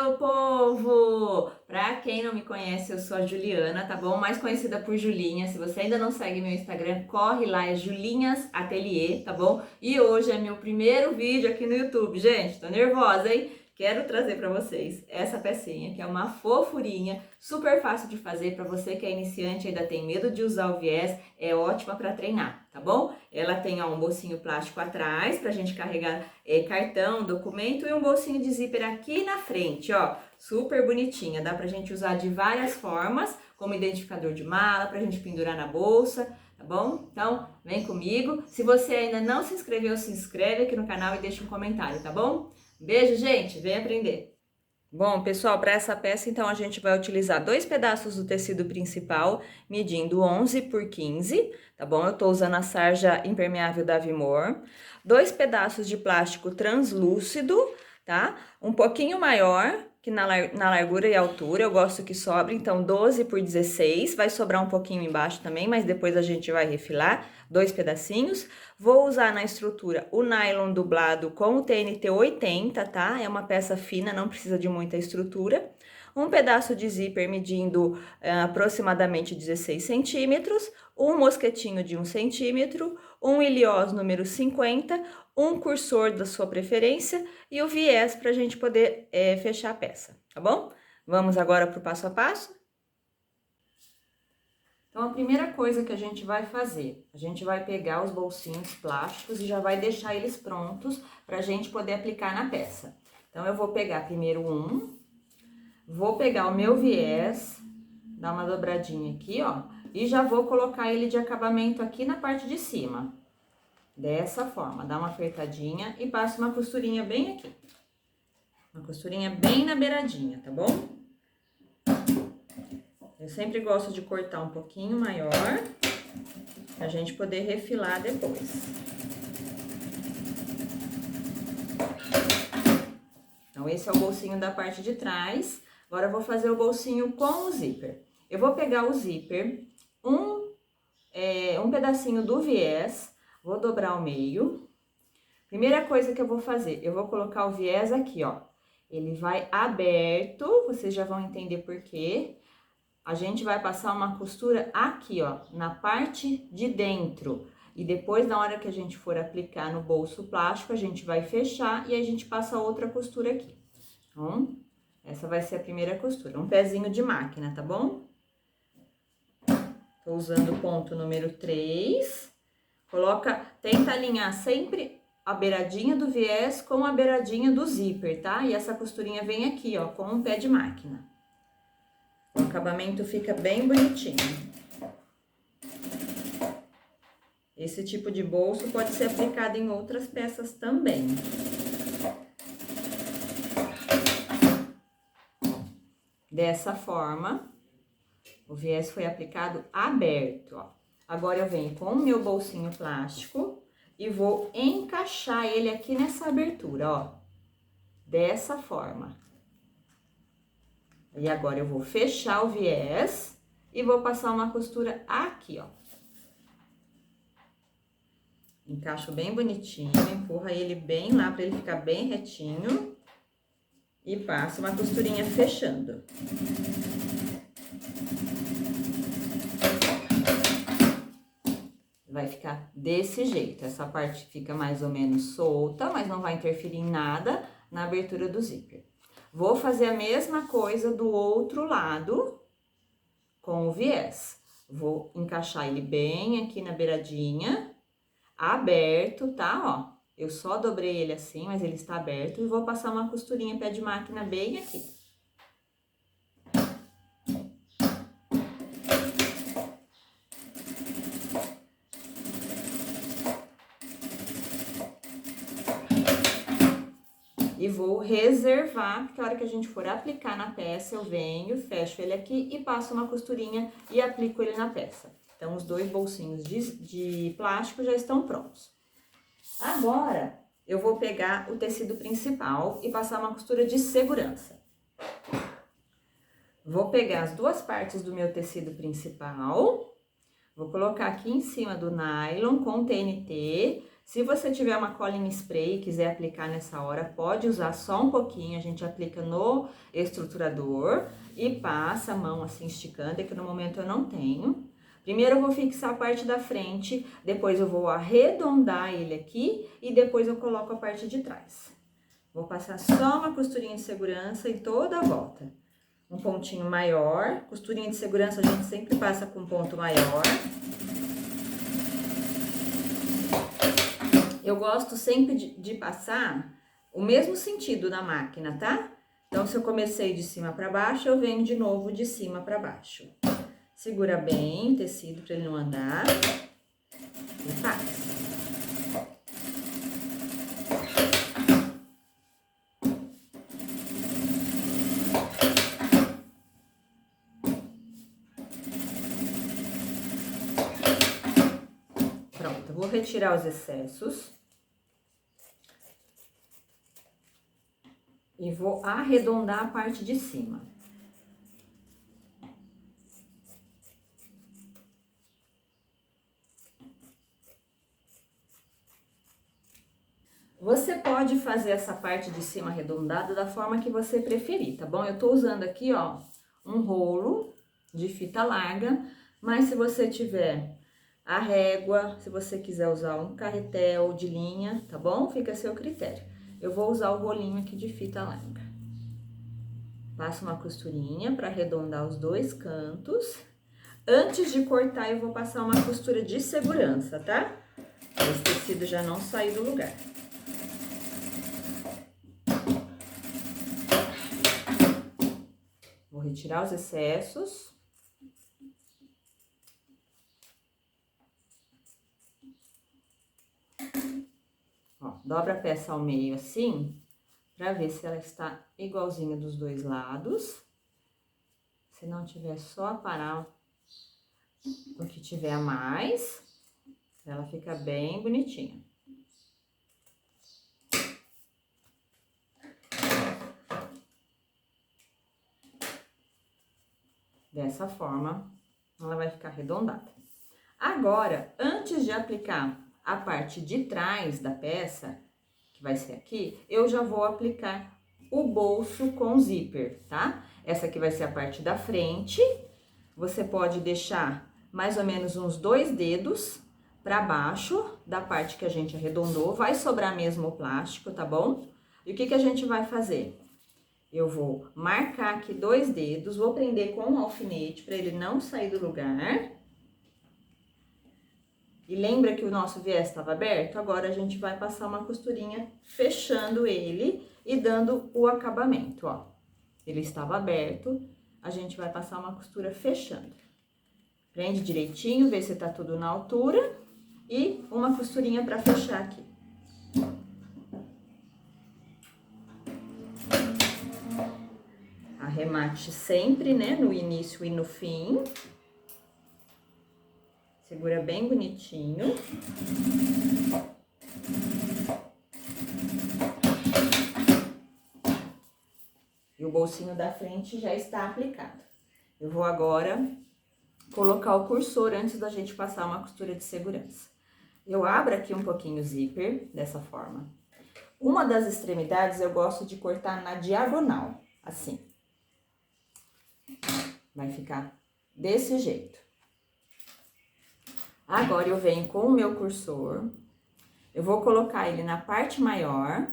meu povo! Pra quem não me conhece, eu sou a Juliana, tá bom? Mais conhecida por Julinha. Se você ainda não segue meu Instagram, corre lá, é Julinhas Ateliê, tá bom? E hoje é meu primeiro vídeo aqui no YouTube, gente. Tô nervosa, hein? Quero trazer pra vocês essa pecinha, que é uma fofurinha, super fácil de fazer pra você que é iniciante e ainda tem medo de usar o viés, é ótima pra treinar, tá bom? Ela tem, ó, um bolsinho plástico atrás pra gente carregar cartão, documento e um bolsinho de zíper aqui na frente, ó, super bonitinha. Dá pra gente usar de várias formas, como identificador de mala, pra gente pendurar na bolsa, tá bom? Então, vem comigo. Se você ainda não se inscreveu, se inscreve aqui no canal e deixa um comentário, tá bom? Beijo, gente, vem aprender! Bom, pessoal, para essa peça, então, a gente vai utilizar 2 pedaços do tecido principal, medindo 11 por 15, tá bom? Eu tô usando a sarja impermeável da Vimor. 2 pedaços de plástico translúcido, tá? Um pouquinho maior que na largura e altura, eu gosto que sobre, então 12 por 16, vai sobrar um pouquinho embaixo também, mas depois a gente vai refilar, 2 pedacinhos. Vou usar na estrutura o nylon dublado com o TNT 80, tá? É uma peça fina, não precisa de muita estrutura. Um pedaço de zíper medindo aproximadamente 16 centímetros, um mosquetinho de 1 centímetro, um iliós número 50, um cursor da sua preferência e o viés para a gente poder fechar a peça, tá bom? Vamos agora para o passo a passo? Então, a primeira coisa que a gente vai fazer, a gente vai pegar os bolsinhos plásticos e já vai deixar eles prontos para a gente poder aplicar na peça. Então, eu vou pegar primeiro um, vou pegar o meu viés, dar uma dobradinha aqui, ó, e já vou colocar ele de acabamento aqui na parte de cima. Dessa forma, dá uma apertadinha e passa uma costurinha bem aqui. Uma costurinha bem na beiradinha, tá bom? Eu sempre gosto de cortar um pouquinho maior, pra gente poder refilar depois. Então, esse é o bolsinho da parte de trás. Agora, eu vou fazer o bolsinho com o zíper. Eu vou pegar o zíper, um pedacinho do viés, vou dobrar ao meio. Primeira coisa que eu vou fazer, eu vou colocar o viés aqui, ó. Ele vai aberto, vocês já vão entender por quê. A gente vai passar uma costura aqui, ó, na parte de dentro. E depois, na hora que a gente for aplicar no bolso plástico, a gente vai fechar e a gente passa outra costura aqui. Então, essa vai ser a primeira costura. Um pezinho de máquina, tá bom? Tô usando o ponto número 3. Tenta alinhar sempre a beiradinha do viés com a beiradinha do zíper, tá? E essa costurinha vem aqui, ó, com um pé de máquina. O acabamento fica bem bonitinho. Esse tipo de bolso pode ser aplicado em outras peças também. Dessa forma, o viés foi aplicado aberto, ó. Agora, eu venho com o meu bolsinho plástico e vou encaixar ele aqui nessa abertura, ó. Dessa forma. E agora, eu vou fechar o viés e vou passar uma costura aqui, ó. Encaixo bem bonitinho, empurra ele bem lá pra ele ficar bem retinho. E passo uma costurinha fechando. Vai ficar desse jeito. Essa parte fica mais ou menos solta, mas não vai interferir em nada na abertura do zíper. Vou fazer a mesma coisa do outro lado com o viés. Vou encaixar ele bem aqui na beiradinha, aberto, tá? Ó, eu só dobrei ele assim, mas ele está aberto e vou passar uma costurinha pé de máquina bem aqui. E vou reservar, porque a hora que a gente for aplicar na peça, eu venho, fecho ele aqui e passo uma costurinha e aplico ele na peça. Então, os 2 bolsinhos de plástico já estão prontos. Agora, eu vou pegar o tecido principal e passar uma costura de segurança. Vou pegar as 2 partes do meu tecido principal, vou colocar aqui em cima do nylon com TNT, Se você tiver uma colinha spray e quiser aplicar nessa hora, pode usar só um pouquinho, a gente aplica no estruturador e passa a mão assim esticando, é que no momento eu não tenho. Primeiro eu vou fixar a parte da frente, depois eu vou arredondar ele aqui e depois eu coloco a parte de trás. Vou passar só uma costurinha de segurança em toda a volta. Um pontinho maior, costurinha de segurança a gente sempre passa com um ponto maior. Eu gosto sempre de passar o mesmo sentido na máquina, tá? Então, se eu comecei de cima para baixo, eu venho de novo de cima para baixo. Segura bem o tecido para ele não andar e faz. Pronto, eu vou retirar os excessos. E vou arredondar a parte de cima. Você pode fazer essa parte de cima arredondada da forma que você preferir, tá bom? Eu tô usando aqui, ó, um rolo de fita larga, mas se você tiver a régua, se você quiser usar um carretel de linha, tá bom? Fica a seu critério. Eu vou usar o rolinho aqui de fita larga. Passo uma costurinha para arredondar os dois cantos. Antes de cortar, eu vou passar uma costura de segurança, tá? Esse tecido já não sair do lugar. Vou retirar os excessos. Ó, dobra a peça ao meio assim, pra ver se ela está igualzinha dos dois lados. Se não tiver, só aparar o que tiver a mais, ela fica bem bonitinha. Dessa forma, ela vai ficar arredondada. Agora, antes de aplicar a parte de trás da peça, que vai ser aqui, eu já vou aplicar o bolso com zíper, tá? Essa aqui vai ser a parte da frente. Você pode deixar mais ou menos uns 2 dedos para baixo da parte que a gente arredondou. Vai sobrar mesmo o plástico, tá bom? E o que que a gente vai fazer? Eu vou marcar aqui 2 dedos, vou prender com um alfinete para ele não sair do lugar. E lembra que o nosso viés estava aberto? Agora a gente vai passar uma costurinha fechando ele e dando o acabamento, ó. Ele estava aberto, a gente vai passar uma costura fechando. Prende direitinho, vê se tá tudo na altura e uma costurinha para fechar aqui. Arremate sempre, né, no início e no fim. Segura bem bonitinho. E o bolsinho da frente já está aplicado. Eu vou agora colocar o cursor antes da gente passar uma costura de segurança. Eu abro aqui um pouquinho o zíper, dessa forma. Uma das extremidades eu gosto de cortar na diagonal, assim. Vai ficar desse jeito. Agora, eu venho com o meu cursor, eu vou colocar ele na parte maior,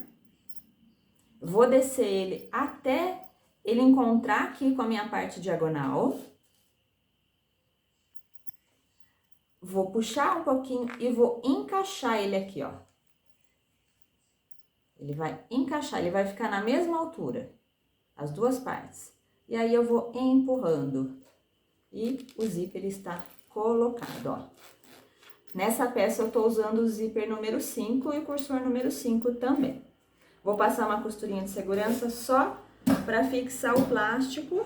vou descer ele até ele encontrar aqui com a minha parte diagonal. Vou puxar um pouquinho e vou encaixar ele aqui, ó. Ele vai encaixar, ele vai ficar na mesma altura, as duas partes. E aí, eu vou empurrando. E o zíper está colocado, ó. Nessa peça, eu tô usando o zíper número 5 e o cursor número 5 também. Vou passar uma costurinha de segurança só para fixar o plástico,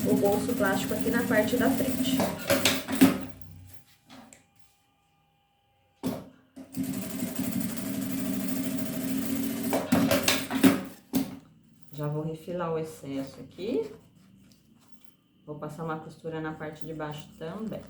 o bolso plástico aqui na parte da frente. Já vou refilar o excesso aqui. Vou passar uma costura na parte de baixo também.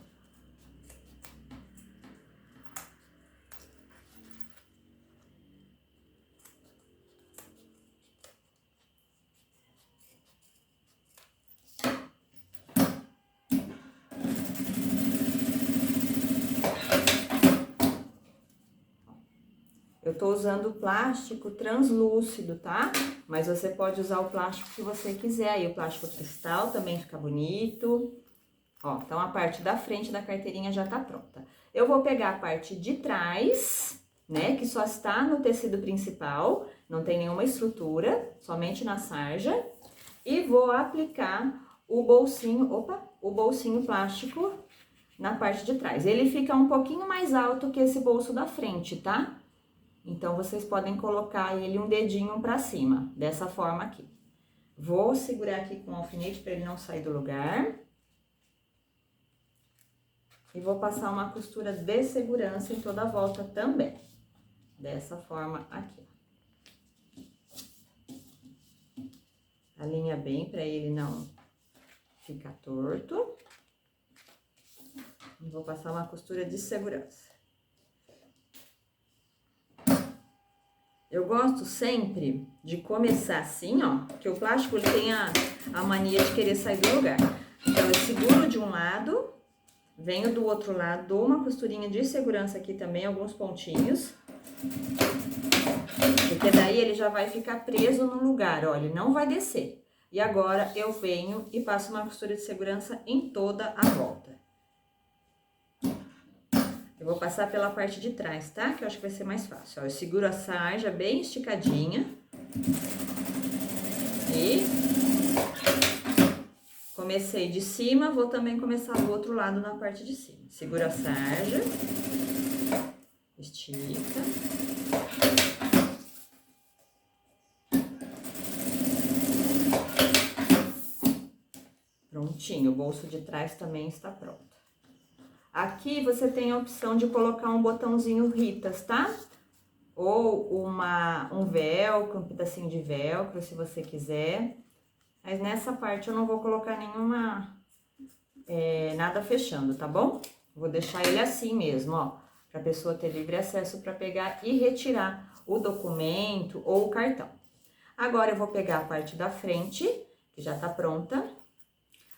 tô usando plástico translúcido, tá? Mas você pode usar o plástico que você quiser, aí o plástico cristal também fica bonito. Ó, então a parte da frente da carteirinha já tá pronta. Eu vou pegar a parte de trás, né, que só está no tecido principal, não tem nenhuma estrutura, somente na sarja, e vou aplicar o bolsinho, o bolsinho plástico na parte de trás. Ele fica um pouquinho mais alto que esse bolso da frente, tá? Então, vocês podem colocar ele um dedinho pra cima, dessa forma aqui. Vou segurar aqui com o alfinete para ele não sair do lugar. E vou passar uma costura de segurança em toda a volta também. Dessa forma aqui. Alinha bem para ele não ficar torto. E vou passar uma costura de segurança. Eu gosto sempre de começar assim, ó, que o plástico ele tem a mania de querer sair do lugar. Então, eu seguro de um lado, venho do outro lado, dou uma costurinha de segurança aqui também, alguns pontinhos. Porque daí ele já vai ficar preso no lugar, ó, ele não vai descer. E agora, eu venho e passo uma costura de segurança em toda a volta. Eu vou passar pela parte de trás, tá? Que eu acho que vai ser mais fácil. Ó, eu seguro a sarja bem esticadinha. E comecei de cima, vou também começar do outro lado na parte de cima. Segura a sarja. Estica. Prontinho, o bolso de trás também está pronto. Aqui você tem a opção de colocar um botãozinho Ritas, tá? Ou um velcro, um pedacinho de velcro, se você quiser. Mas nessa parte eu não vou colocar nada fechando, tá bom? Vou deixar ele assim mesmo, ó. Pra pessoa ter livre acesso para pegar e retirar o documento ou o cartão. Agora, eu vou pegar a parte da frente, que já tá pronta.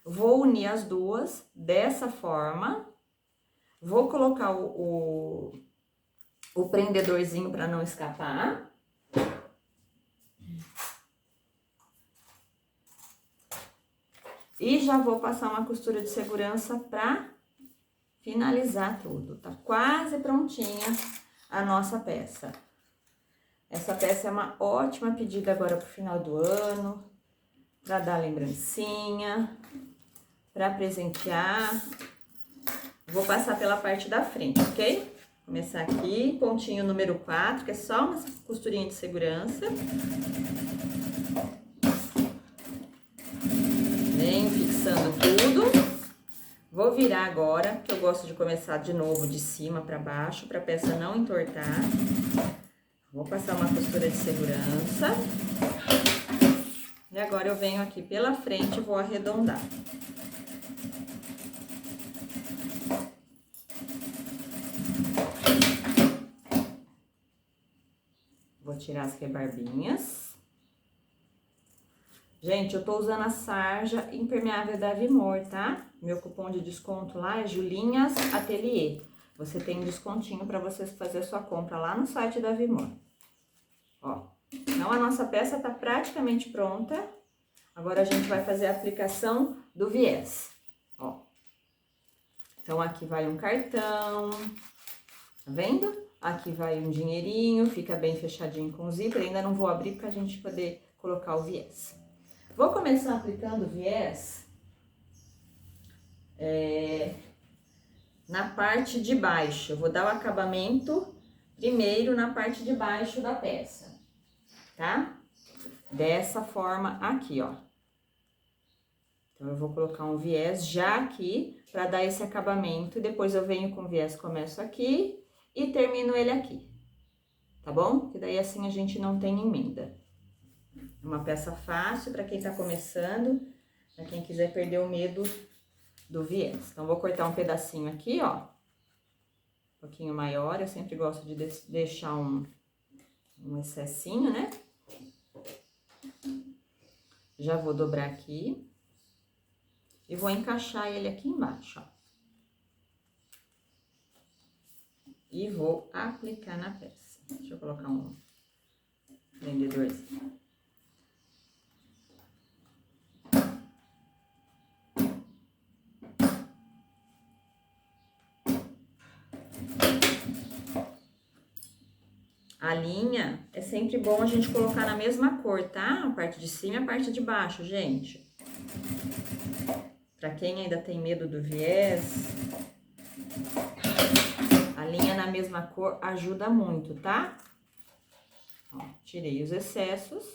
Vou unir as duas dessa forma. Vou colocar o prendedorzinho para não escapar. E já vou passar uma costura de segurança para finalizar tudo. Tá quase prontinha a nossa peça. Essa peça é uma ótima pedida agora pro final do ano, para dar lembrancinha, para presentear. Vou passar pela parte da frente, ok? Começar aqui, pontinho número 4, que é só uma costurinha de segurança. Venho fixando tudo. Vou virar agora, que eu gosto de começar de novo de cima para baixo, para a peça não entortar. Vou passar uma costura de segurança. E agora eu venho aqui pela frente e vou arredondar. Vou tirar as rebarbinhas. Gente, eu tô usando a sarja impermeável da Vimor, tá? Meu cupom de desconto lá é Julinhas Ateliê. Você tem um descontinho para vocês fazer a sua compra lá no site da Vimor. Ó, então a nossa peça tá praticamente pronta. Agora a gente vai fazer a aplicação do viés, ó. Então aqui vai um cartão, tá vendo? Aqui vai um dinheirinho, fica bem fechadinho com o zíper. Ainda não vou abrir pra gente poder colocar o viés. Vou começar aplicando o viés na parte de baixo. Eu vou dar o acabamento primeiro na parte de baixo da peça, tá? Dessa forma aqui, ó. Então, eu vou colocar um viés já aqui pra dar esse acabamento. Depois eu venho com o viés, começo aqui e termino ele aqui, tá bom? Que daí assim a gente não tem emenda. É uma peça fácil para quem tá começando, para quem quiser perder o medo do viés. Então, vou cortar um pedacinho aqui, ó, um pouquinho maior. Eu sempre gosto de deixar um excessinho, né? Já vou dobrar aqui e vou encaixar ele aqui embaixo, ó. E vou aplicar na peça. Deixa eu colocar um prendedorzinho. A linha é sempre bom a gente colocar na mesma cor, tá? A parte de cima e a parte de baixo, gente. Pra quem ainda tem medo do viés, a linha na mesma cor ajuda muito, tá? Ó, tirei os excessos.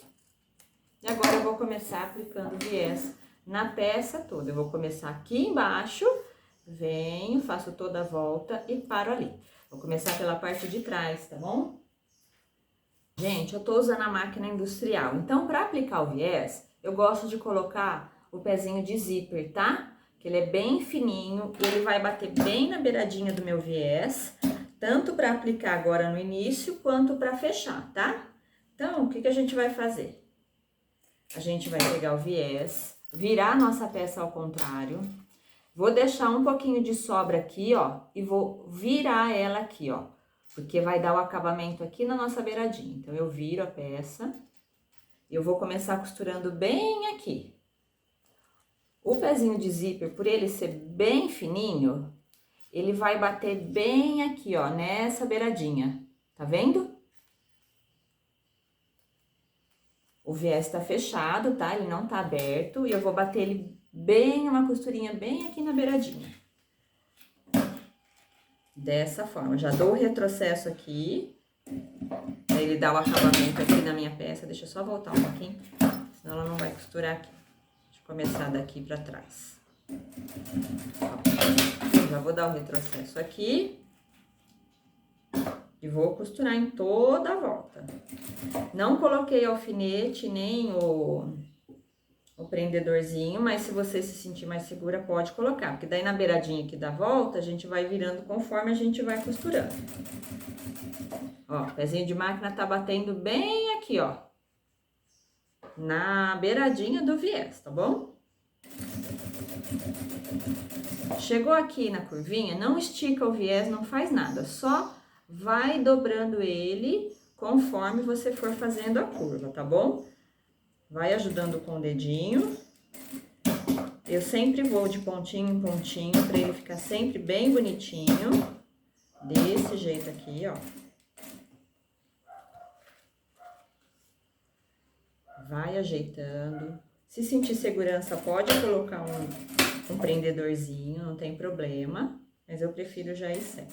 E agora eu vou começar aplicando o viés na peça toda. Eu vou começar aqui embaixo, venho, faço toda a volta e paro ali. Vou começar pela parte de trás, tá bom? Gente, eu tô usando a máquina industrial, então para aplicar o viés, eu gosto de colocar o pezinho de zíper, tá? Que ele é bem fininho e ele vai bater bem na beiradinha do meu viés, tanto para aplicar agora no início, quanto para fechar, tá? Então, o que que a gente vai fazer? A gente vai pegar o viés, virar a nossa peça ao contrário, vou deixar um pouquinho de sobra aqui, ó, e vou virar ela aqui, ó. Porque vai dar o acabamento aqui na nossa beiradinha. Então, eu viro a peça e eu vou começar costurando bem aqui. O pezinho de zíper, por ele ser bem fininho, ele vai bater bem aqui, ó, nessa beiradinha. Tá vendo? O viés tá fechado, tá? Ele não tá aberto e eu vou bater ele bem, uma costurinha bem aqui na beiradinha. Dessa forma, já dou o retrocesso aqui, pra ele dar o acabamento aqui na minha peça. Deixa eu só voltar um pouquinho, senão ela não vai costurar aqui. Deixa eu começar daqui pra trás. Ó, já vou dar o retrocesso aqui e vou costurar em toda a volta. Não coloquei alfinete nem o prendedorzinho, mas se você se sentir mais segura, pode colocar. Porque daí na beiradinha aqui da volta, a gente vai virando conforme a gente vai costurando. Ó, o pezinho de máquina tá batendo bem aqui, ó. Na beiradinha do viés, tá bom? Chegou aqui na curvinha, não estica o viés, não faz nada. Só vai dobrando ele conforme você for fazendo a curva, tá bom? Vai ajudando com o dedinho. Eu sempre vou de pontinho em pontinho, pra ele ficar sempre bem bonitinho. Desse jeito aqui, ó. Vai ajeitando. Se sentir segurança, pode colocar um prendedorzinho, não tem problema. Mas eu prefiro já ir sem.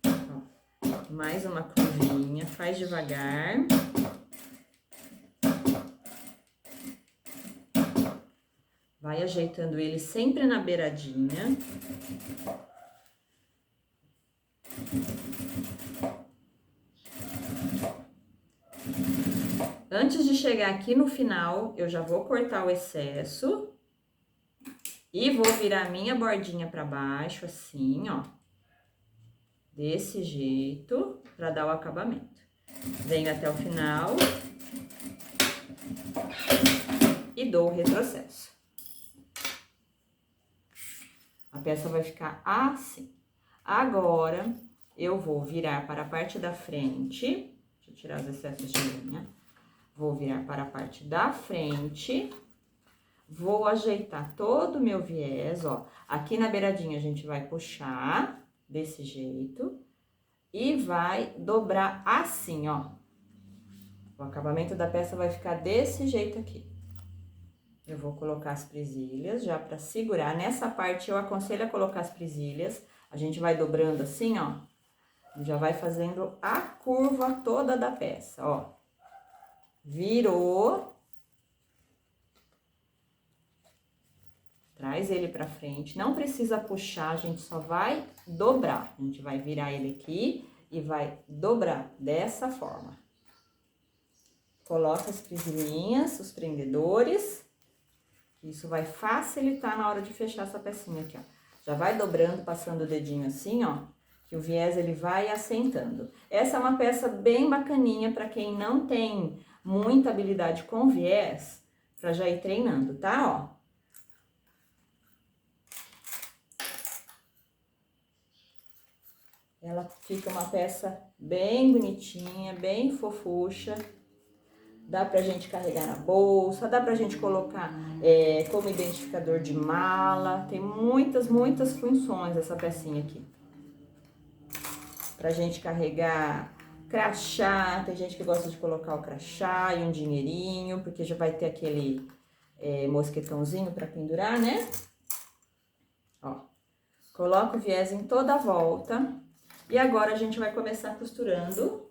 Ó, mais uma curvinha, faz devagar. Vai ajeitando ele sempre na beiradinha. Antes de chegar aqui no final, eu já vou cortar o excesso. E vou virar a minha bordinha pra baixo, assim, ó. Desse jeito, pra dar o acabamento. Venho até o final. E dou o retrocesso. A peça vai ficar assim. Agora, eu vou virar para a parte da frente. Deixa eu tirar os excessos de linha. Vou virar para a parte da frente. Vou ajeitar todo o meu viés, ó. Aqui na beiradinha a gente vai puxar desse jeito. E vai dobrar assim, ó. O acabamento da peça vai ficar desse jeito aqui. Eu vou colocar as presilhas já pra segurar. Nessa parte eu aconselho a colocar as presilhas. A gente vai dobrando assim, ó. Já vai fazendo a curva toda da peça, ó. Virou. Traz ele pra frente. Não precisa puxar, a gente só vai dobrar. A gente vai virar ele aqui e vai dobrar dessa forma. Coloca as presilhinhas, os prendedores. Isso vai facilitar na hora de fechar essa pecinha aqui, ó. Já vai dobrando, passando o dedinho assim, ó, que o viés ele vai assentando. Essa é uma peça bem bacaninha para quem não tem muita habilidade com viés, para já ir treinando, tá, ó. Ela fica uma peça bem bonitinha, bem fofucha. Dá pra gente carregar na bolsa, dá pra gente colocar como identificador de mala. Tem muitas funções essa pecinha aqui. Pra gente carregar crachá, tem gente que gosta de colocar o crachá e um dinheirinho, porque já vai ter aquele mosquetãozinho pra pendurar, né? Ó, coloca o viés em toda a volta. E agora a gente vai começar costurando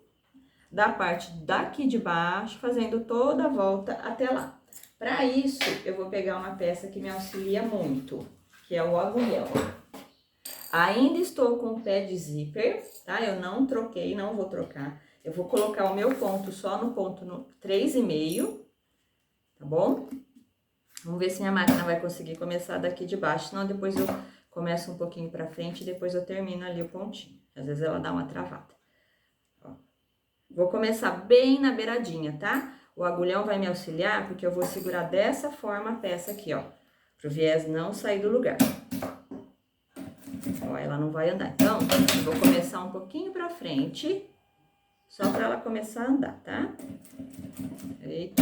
da parte daqui de baixo, fazendo toda a volta até lá. Para isso, eu vou pegar uma peça que me auxilia muito, que é o agulhão. Ainda estou com o pé de zíper, tá? Eu não troquei, não vou trocar. Eu vou colocar o meu ponto só no ponto 3,5, tá bom? Vamos ver se minha máquina vai conseguir começar daqui de baixo, senão depois eu começo um pouquinho pra frente e depois eu termino ali o pontinho. Às vezes ela dá uma travada. Vou começar bem na beiradinha, tá? O agulhão vai me auxiliar porque eu vou segurar dessa forma a peça aqui, ó. Pro viés não sair do lugar. Ó, ela não vai andar. Então, eu vou começar um pouquinho pra frente, só pra ela começar a andar, tá? Eita.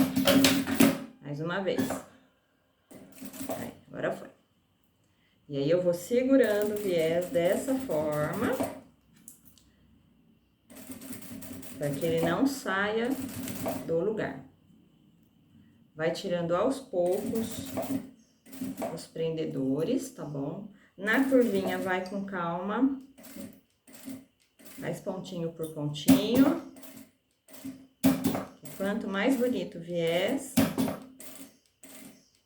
Mais uma vez. Aí, agora foi. E aí, eu vou segurando o viés dessa forma, para que ele não saia do lugar. Vai tirando aos poucos os prendedores, tá bom? Na curvinha vai com calma, faz pontinho por pontinho. E quanto mais bonito o viés,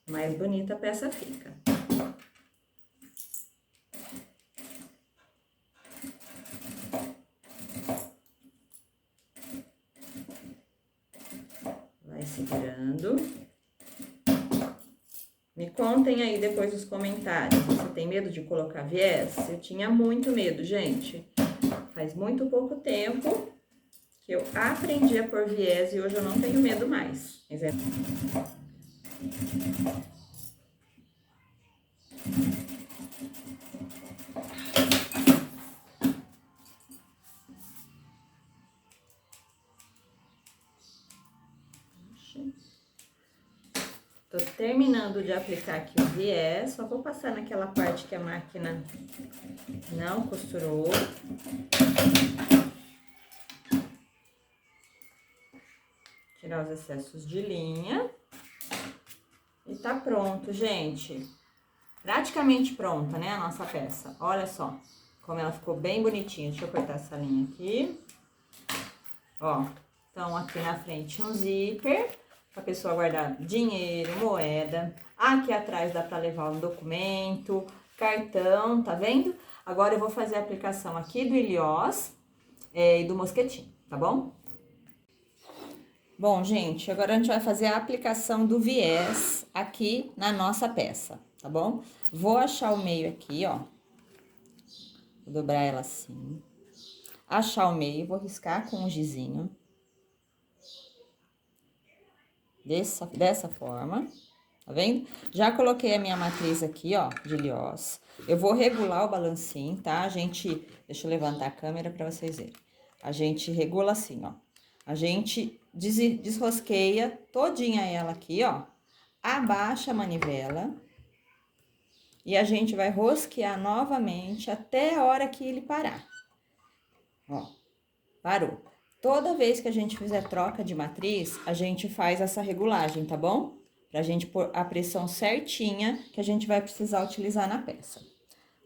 mais bonita a peça fica. Segurando. Me contem aí depois nos comentários, você tem medo de colocar viés? Eu tinha muito medo, gente. Faz muito pouco tempo que eu aprendi a pôr viés e hoje eu não tenho medo mais. Tô terminando de aplicar aqui o viés, só vou passar naquela parte que a máquina não costurou. Tirar os excessos de linha. E tá pronto, gente. Praticamente pronta, né, a nossa peça. Olha só como ela ficou bem bonitinha. Deixa eu cortar essa linha aqui. Ó, então aqui na frente um zíper, pra pessoa guardar dinheiro, moeda. Aqui atrás dá pra levar um documento, cartão, tá vendo? Agora eu vou fazer a aplicação aqui do ilhós e do mosquetinho, tá bom? Bom, gente, agora a gente vai fazer a aplicação do viés aqui na nossa peça, tá bom? Vou achar o meio aqui, ó. Vou dobrar ela assim. Achar o meio, vou riscar com um gizinho. Dessa forma, tá vendo? Já coloquei a minha matriz aqui, ó, de ilhós. Eu vou regular o balancinho, tá? Deixa eu levantar a câmera pra vocês verem. A gente regula assim, ó. A gente desrosqueia todinha ela aqui, ó. Abaixa a manivela. E a gente vai rosquear novamente até a hora que ele parar. Ó, parou. Toda vez que a gente fizer troca de matriz, a gente faz essa regulagem, tá bom? Pra gente pôr a pressão certinha que a gente vai precisar utilizar na peça.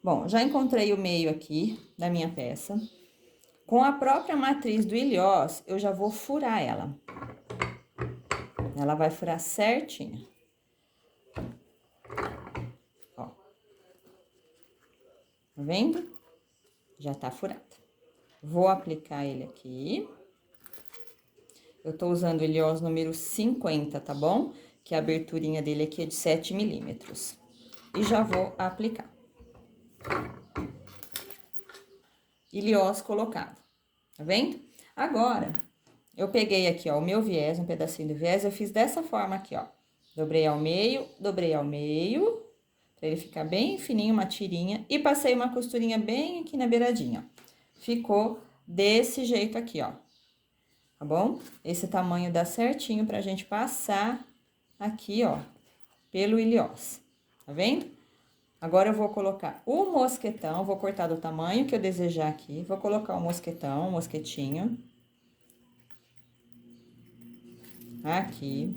Bom, já encontrei o meio aqui da minha peça. Com a própria matriz do ilhós, eu já vou furar ela. Ela vai furar certinho. Ó. Tá vendo? Já tá furada. Vou aplicar ele aqui. Eu tô usando o ilhós número 50, tá bom? Que a aberturinha dele aqui é de 7 milímetros. E já vou aplicar. Ilhós colocado, tá vendo? Agora, eu peguei aqui, ó, o meu viés, um pedacinho do viés, eu fiz dessa forma aqui, ó. Dobrei ao meio, pra ele ficar bem fininho, uma tirinha, e passei uma costurinha bem aqui na beiradinha, ó. ficou desse jeito aqui, ó. Tá bom? Esse tamanho dá certinho pra gente passar aqui, ó, pelo ilhós. Tá vendo? Agora eu vou colocar o mosquetão, vou cortar do tamanho que eu desejar aqui. Vou colocar o mosquetão, o mosquetinho. Aqui.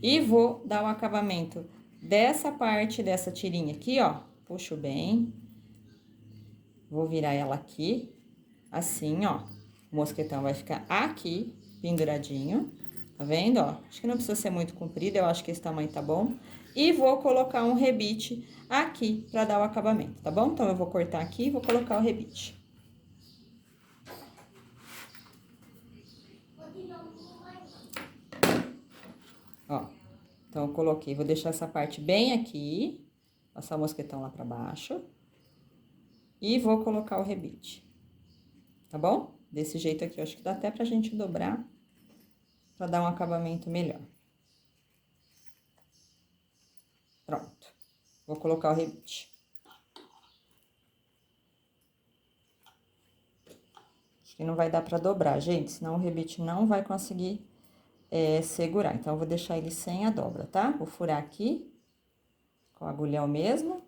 E vou dar o acabamento dessa parte, dessa tirinha aqui, ó. Puxo bem. Vou virar ela aqui, assim, ó. O mosquetão vai ficar aqui, penduradinho. Tá vendo, ó? Acho que não precisa ser muito comprido, eu acho que esse tamanho tá bom. E vou colocar um rebite aqui pra dar o acabamento, tá bom? Então, eu vou cortar aqui e vou colocar o rebite. Ó, então, eu coloquei, vou deixar essa parte bem aqui, passar o mosquetão lá pra baixo. E vou colocar o rebite, tá bom? Desse jeito aqui, eu acho que dá até pra gente dobrar, pra dar um acabamento melhor. Pronto. Vou colocar o rebite. Acho que não vai dar pra dobrar, gente, senão o rebite não vai conseguir segurar. Então, eu vou deixar ele sem a dobra, tá? Vou furar aqui, com o agulhão mesmo.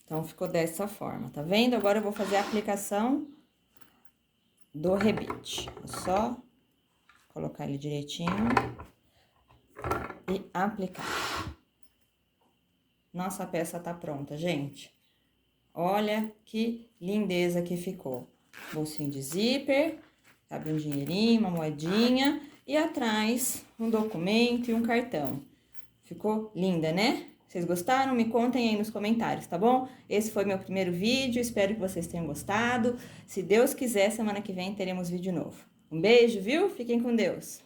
Então, ficou dessa forma, tá vendo? Agora, eu vou fazer a aplicação do rebite. É só colocar ele direitinho e aplicar. Nossa, a peça tá pronta, gente. Olha que lindeza que ficou. Bolsinho de zíper, cabe um dinheirinho, uma moedinha e atrás um documento e um cartão. Ficou linda, né? Vocês gostaram? Me contem aí nos comentários, tá bom? Esse foi meu primeiro vídeo, espero que vocês tenham gostado. Se Deus quiser, semana que vem teremos vídeo novo. Um beijo, viu? Fiquem com Deus!